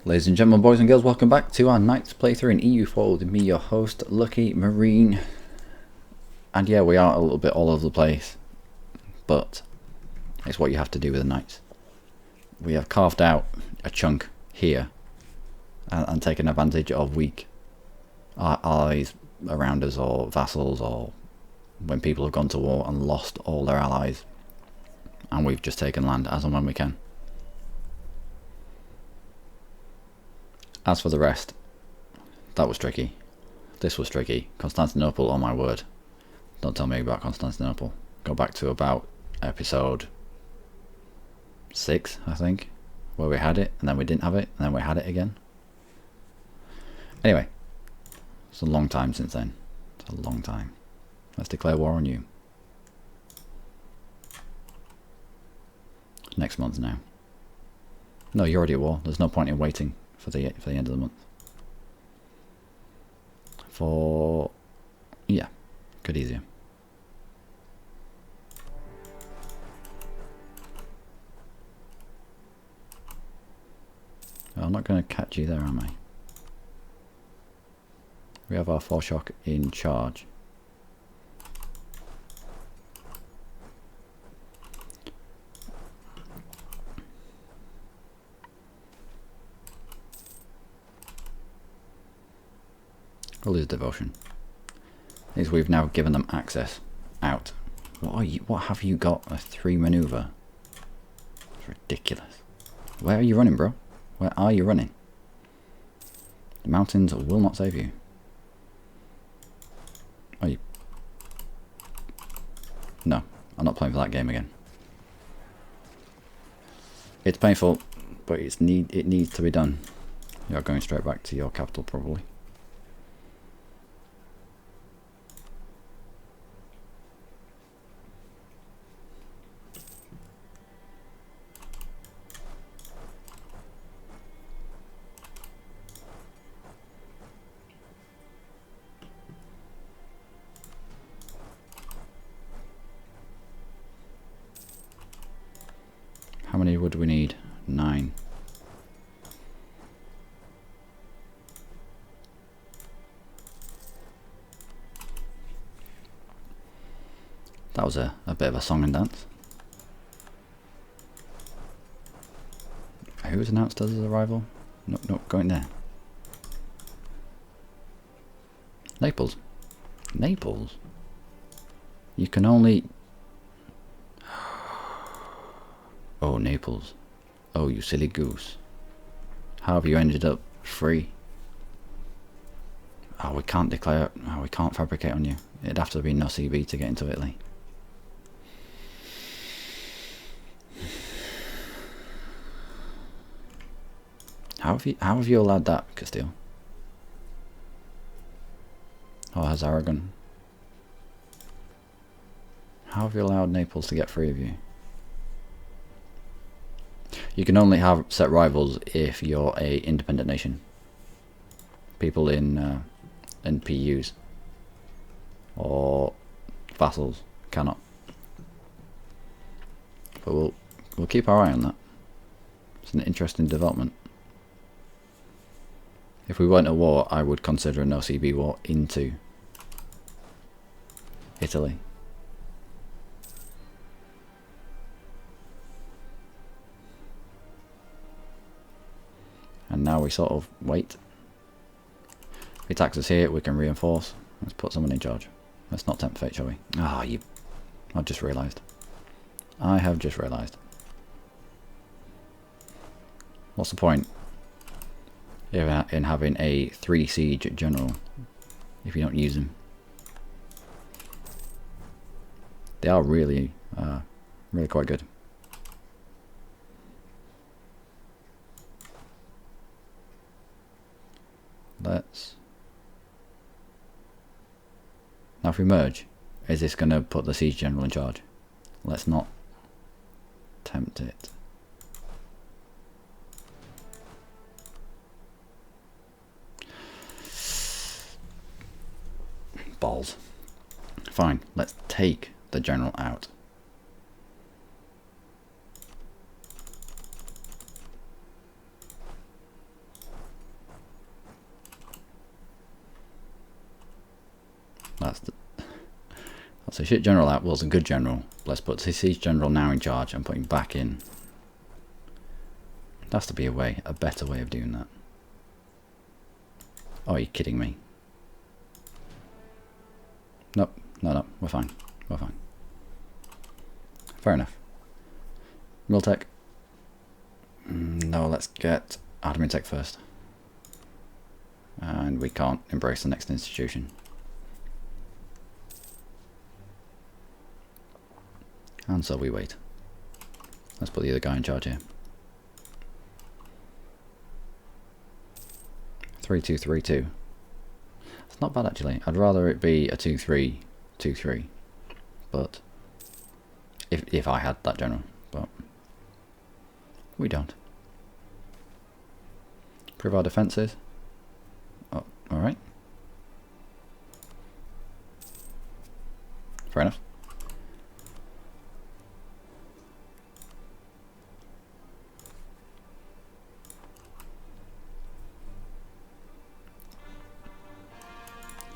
Ladies and gentlemen, boys and girls, welcome back to our Knights playthrough in EU4 with me, your host, Lucky Marine. And yeah, we are a little bit all over the place, but it's what you have to do with the Knights. We have carved out a chunk here and taken advantage of weak allies around us, or vassals, or when people have gone to war and lost all their allies, and we've just taken land as and when we can. As for the rest, that was tricky. This was tricky. Constantinople, oh my word. Don't tell me about Constantinople. Go back to about episode 6, I think, where we had it, and then we didn't have it, and then we had it again. Anyway, it's a long time since then. It's a long time. Let's declare war on you. Next month now. No, you're already at war. There's no point in waiting for the end of the month. Yeah, good easier. I'm not going to catch you there, am I? We have our Forshock in charge. We'll lose devotion. Is we've now given them access out. What have you got? A 3 maneuver? It's ridiculous. Where are you running, bro? Where are you running? The mountains will not save you. Are you? No, I'm not playing for that game again. It's painful, but it needs to be done. You're going straight back to your capital, probably. How many would we need? 9. That was a bit of a song and dance. Who was announced as his arrival? Nope, going there. Naples. Naples? You can only... Oh, Naples. Oh, you silly goose. How have you ended up free? Oh, we can't declare... Oh, we can't fabricate on you. It'd have to be no CB to get into Italy. How have you allowed that, Castile? Or has Aragon? How have you allowed Naples to get free of you? You can only have set rivals if you're a independent nation. People in PUs or vassals cannot. But we'll keep our eye on that. It's an interesting development. If we weren't at war, I would consider a no CB war into Italy. And now we sort of wait. If he attacks us here, we can reinforce. Let's put someone in charge. Let's not tempt fate, shall we? Ah, I've just realised. I have just realised. What's the point in having a 3 siege general if you don't use them? They are really quite good. Now if we merge, is this going to put the siege general in charge? Let's not tempt it. Balls. Fine, let's take the general out. So shit general out was a good general. Let's put siege general now in charge and put him back in. There has to be a better way of doing that. Oh, you're kidding me. Nope, no, we're fine. We're fine. Fair enough. Miltech. No, let's get admin tech first. And we can't embrace the next institution. And so we wait. Let's put the other guy in charge here. 3-2-3-2. It's not bad actually. I'd rather it be a 2-3-2-3. But if I had that general, but we don't. Improve our defences. Oh, alright. Fair enough.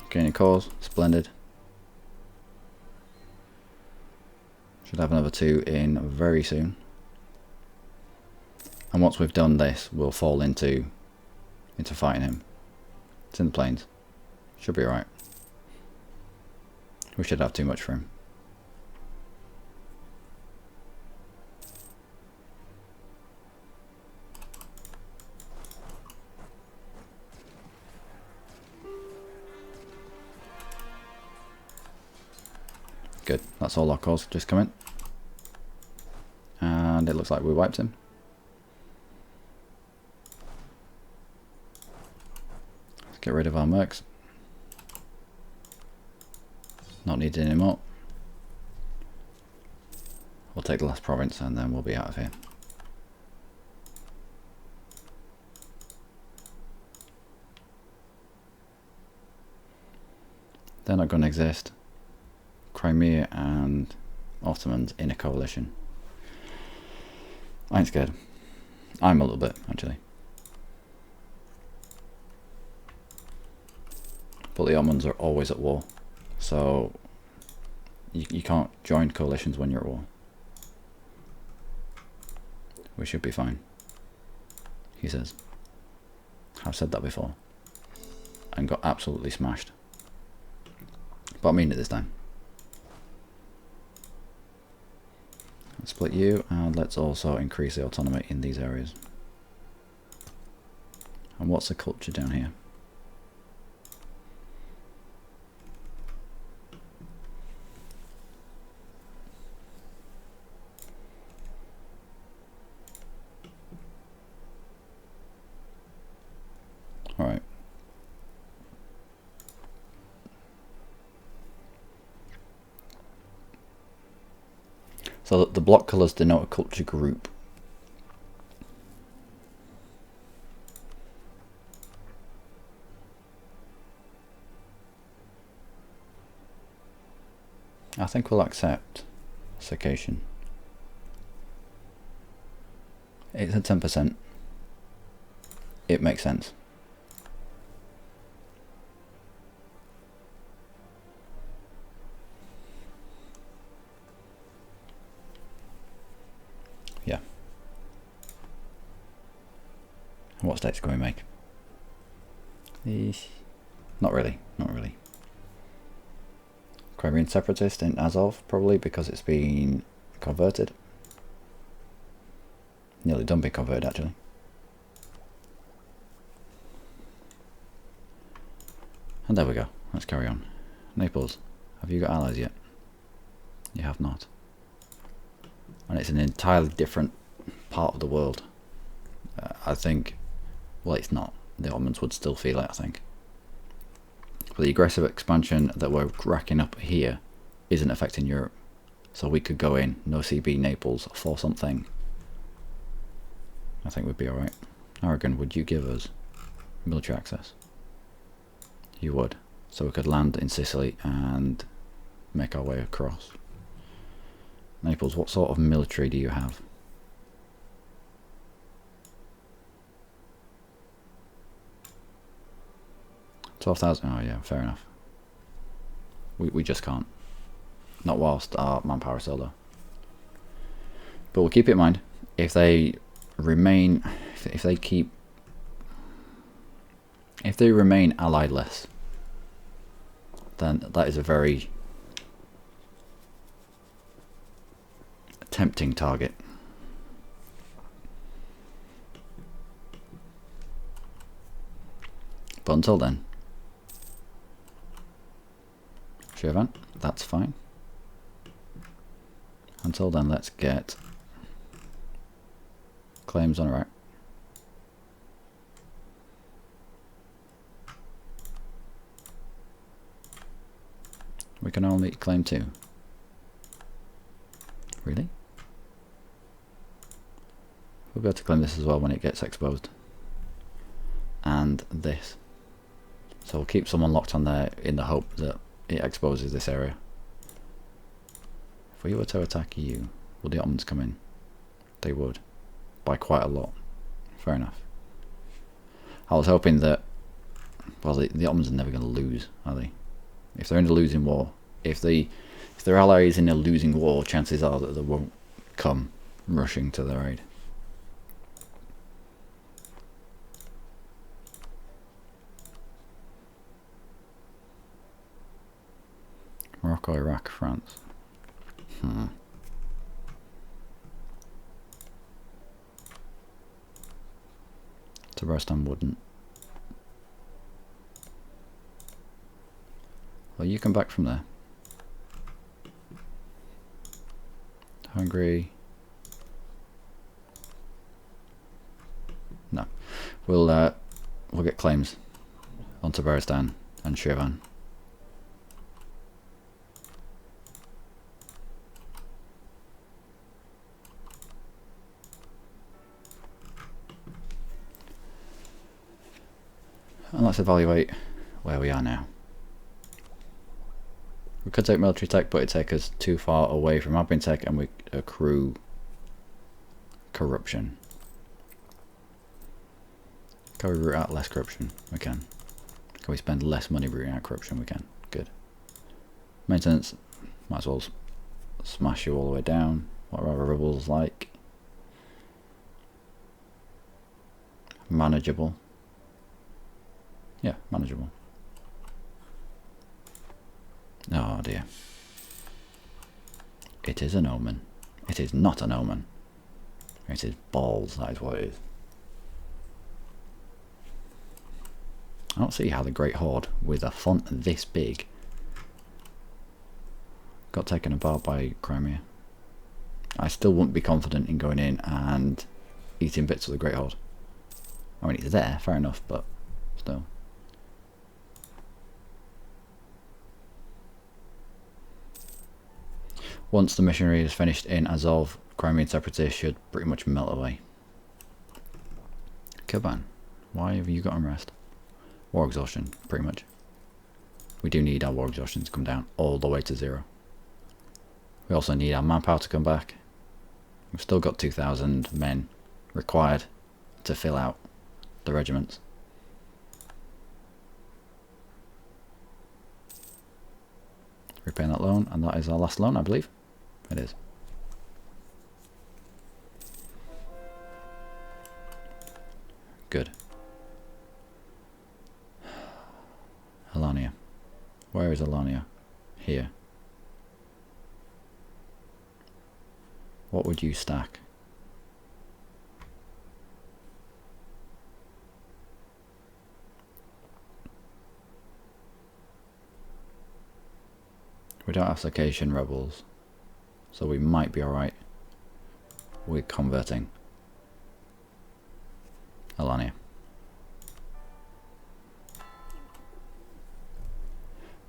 Gaining cores, splendid. Should have another 2 in very soon. And once we've done this, we'll fall into fighting him. It's in the plains. Should be alright. We should have too much for him. Good, that's all our cores just come in. And it looks like we wiped him. Let's get rid of our mercs. Not needed anymore. We'll take the last province and then we'll be out of here. They're not going to exist. Crimea and Ottomans in a coalition. I ain't scared. I'm a little bit, actually. But the Ottomans are always at war. So you can't join coalitions when you're at war. We should be fine, he says. I've said that before. And got absolutely smashed. But I mean it this time. Let's split you, and let's also increase the autonomy in these areas. And what's the culture down here? Alright. So the block colours denote a culture group. I think we'll accept Circassian. It's at 10%. It makes sense. Yeah. What states can we make? Not really, not really. Crimean separatist in Azov, probably because it's been converted. Nearly done being converted, actually. And there we go. Let's carry on. Naples, have you got allies yet? You have not. And it's an entirely different part of the world. I think, well, it's not. The Ottomans would still feel it, I think. But the aggressive expansion that we're racking up here isn't affecting Europe. So we could go in, no CB Naples for something. I think we'd be alright. Aragon, would you give us military access? You would. So we could land in Sicily and make our way across. Naples, what sort of military do you have? $12,000. Oh yeah, fair enough. We just can't. Not whilst our manpower is still low. But we'll keep it in mind. If they remain, if they remain allied-less, then that is a very tempting target. But until then, Shirvan, that's fine. Until then, let's get claims on Iraq. We can only claim 2. Really? We'll be able to claim this as well when it gets exposed. And this. So we'll keep someone locked on there in the hope that it exposes this area. If we were to attack you, will the Ottomans come in? They would. By quite a lot. Fair enough. I was hoping that, well, the Ottomans are never going to lose, are they? If they're in a losing war, if their ally is in a losing war, chances are that they won't come rushing to their aid. Morocco, Iraq, France. Tabaristan wouldn't. Well, you come back from there. Hungary. No. We'll get claims on Tabaristan and Shirvan. And let's evaluate where we are now. We could take military tech, but it'd take us too far away from admin tech and we accrue corruption. Can we root out less corruption? We can. Can we spend less money rooting out corruption? We can. Good. Maintenance, might as well smash you all the way down. What are our rebels like? Manageable. Yeah, manageable. Oh dear. It is an omen. It is not an omen. It is balls, that is what it is. I don't see how the Great Horde, with a font this big, got taken apart by Crimea. I still wouldn't be confident in going in and eating bits of the Great Horde. I mean, it's there, fair enough, but still. Once the missionary is finished in Azov, Crimean separatists should pretty much melt away. Kaban, why have you got unrest? War exhaustion, pretty much. We do need our war exhaustion to come down all the way to 0. We also need our manpower to come back. We've still got 2,000 men required to fill out the regiments. Repaying that loan, and that is our last loan, I believe. It is. Good. Alania. Where is Alania? Here. What would you stack? We don't have Circassian rebels, so we might be alright with converting Alania.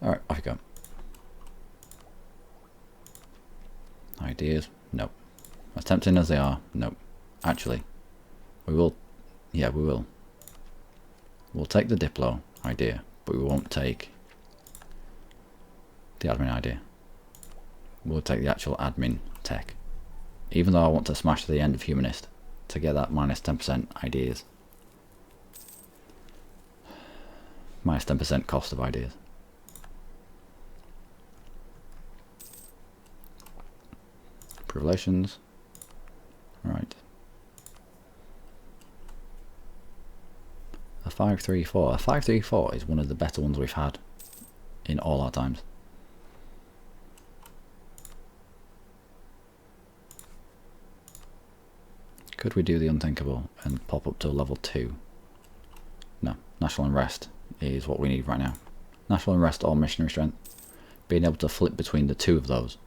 Alright, off you go. Ideas? Nope. As tempting as they are, nope. Actually, we will, yeah, we will. We'll take the Diplo idea, but we won't take the admin idea. We'll take the actual admin tech. Even though I want to smash the end of humanist to get that minus 10% ideas. Minus 10% cost of ideas. Relations. Right. A 534. A 534 is one of the better ones we've had in all our times. Could we do the unthinkable and pop up to level 2? No. National Unrest is what we need right now. National Unrest or Missionary Strength. Being able to flip between the two of those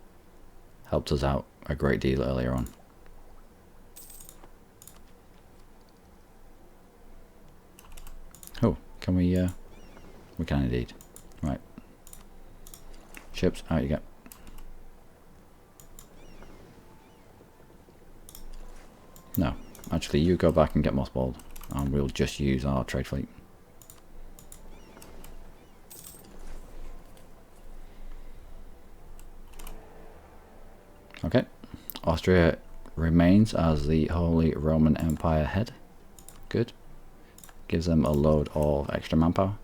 helped us out a great deal earlier on. Oh, can we can indeed. Right. Ships, out you go. No, actually you go back and get mothballed and we'll just use our trade fleet. Okay, Austria remains as the Holy Roman Empire head. Good. Gives them a load of extra manpower.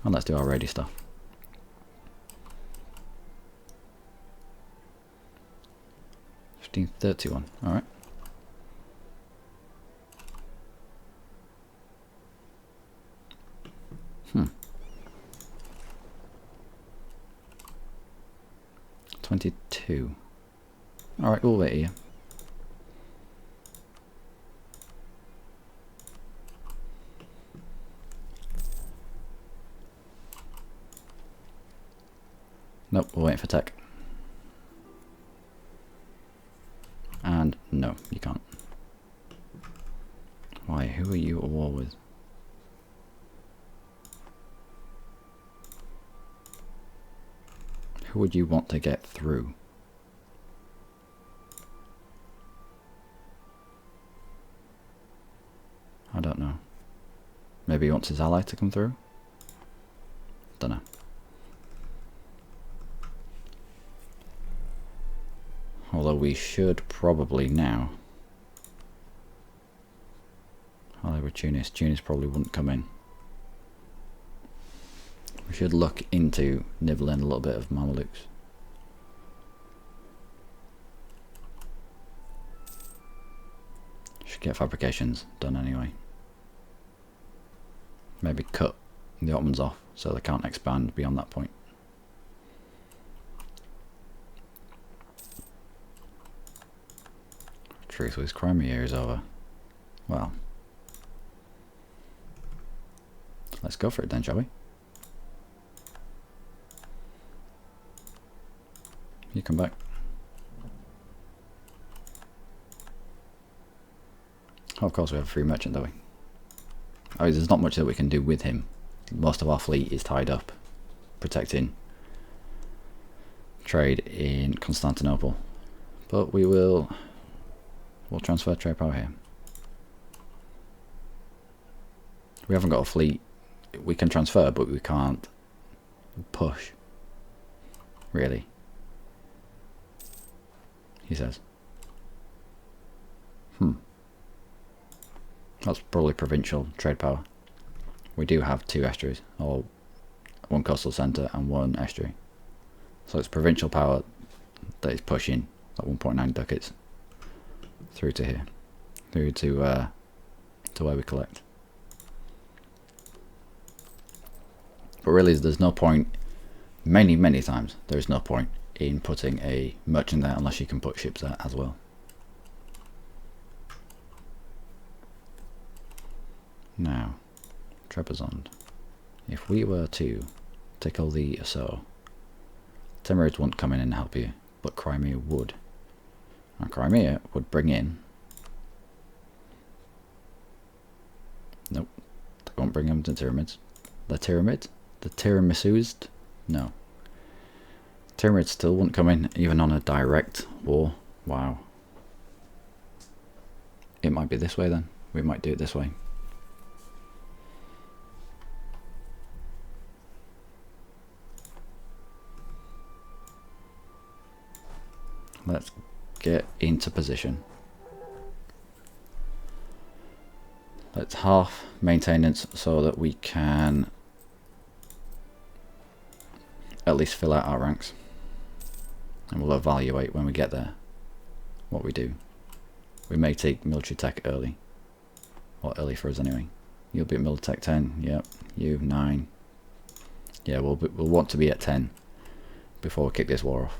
And let's do our ready stuff. $15.31, alright. Hmm. 22. Alright, we'll wait here. Nope, we're waiting for tech. And no, you can't. Why, who are you at war with? Who would you want to get through? I don't know. Maybe he wants his ally to come through? Don't know. Although we should probably now. Oh, they were Tunis. Tunis probably wouldn't come in. We should look into nibbling a little bit of Mamelukes. Should get fabrications done anyway. Maybe cut the Ottomans off so they can't expand beyond that point. Truth was Crimea is over. Well, let's go for it then, shall we? You come back. Oh, of course we have a free merchant, don't we? Oh, there's not much that we can do with him. Most of our fleet is tied up protecting trade in Constantinople. But we'll transfer trade power here. We haven't got a fleet. We can transfer, but we can't push. Really. He says. That's probably provincial trade power. We do have 2 estuaries, or 1 coastal centre and 1 estuary. So it's provincial power that is pushing at 1.9 ducats through to here, through to where we collect. But really, there's no point. Many times, there's no point in putting a merchant there unless you can put ships there as well. Now, Trebizond. If we were to tickle the Azov, Timurids wouldn't come in and help you, but Crimea would. And Crimea would bring in... Nope, they won't bring them to Tyramids. The Tyramid? The Tiramisus? No. Tyramids still wouldn't come in, even on a direct war. Wow. It might be this way then. We might do it this way. Let's get into position. Let's half maintenance so that we can at least fill out our ranks. And we'll evaluate when we get there what we do. We may take military tech early. Or early for us anyway. You'll be at military tech 10. Yep. You 9. Yeah, we'll want to be at 10 before we kick this war off.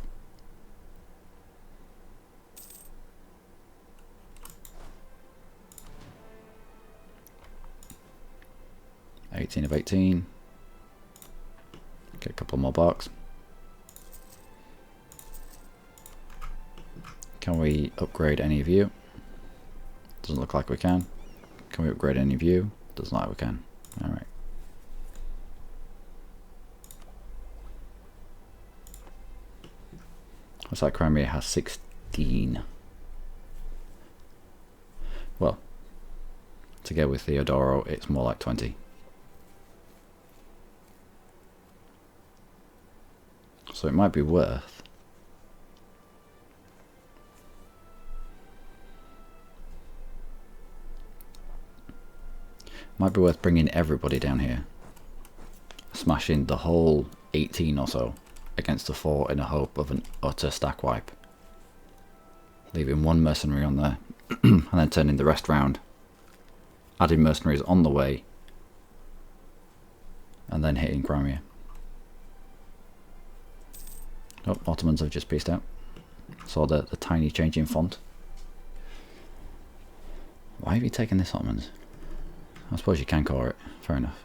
$18 of 18. Get a couple more barks. Can we upgrade any of you? Doesn't look like we can. Can we upgrade any of you? Doesn't look like we can. Alright. Looks like Crimea has 16. Well, together with Theodoro, it's more like 20. So it might be worth bringing everybody down here, smashing the whole 18 or so against the fort in a hope of an utter stack wipe, leaving one mercenary on there and then turning the rest round, adding mercenaries on the way, and then hitting Crimea. Oh, Ottomans have just pieced out. Saw the tiny change in font. Why have you taken this, Ottomans? I suppose you can core it. Fair enough.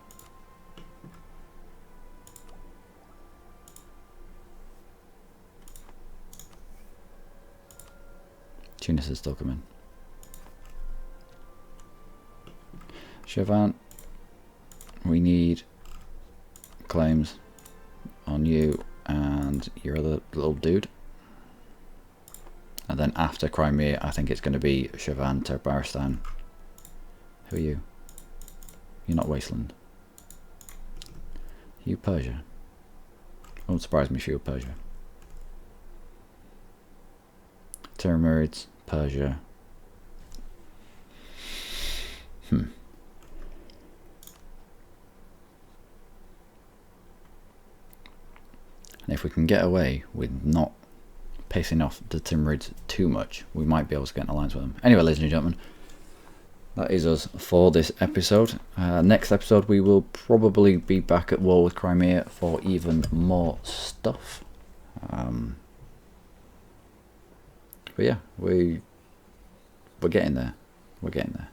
Tunis is still coming. Chavan, we need claims on you and your other little dude. And then after Crimea, I think it's going to be Chavan, Turkmenistan. Who are you? You're not Wasteland. You Persia. Won't surprise me if you were Persia. Timurids, Persia. And if we can get away with not pissing off the Timurids too much, we might be able to get an alliance with them. Anyway, ladies and gentlemen, that is us for this episode. Next episode we will probably be back at war with Crimea for even more stuff. But yeah, we're getting there. We're getting there.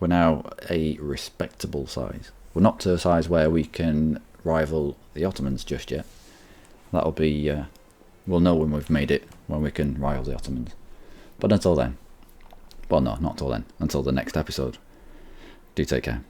We're now a respectable size. We're not to a size where we can rival the Ottomans just yet. That'll be, we'll know when we've made it, when we can rival the Ottomans. But until then, well no, not until then, until the next episode, do take care.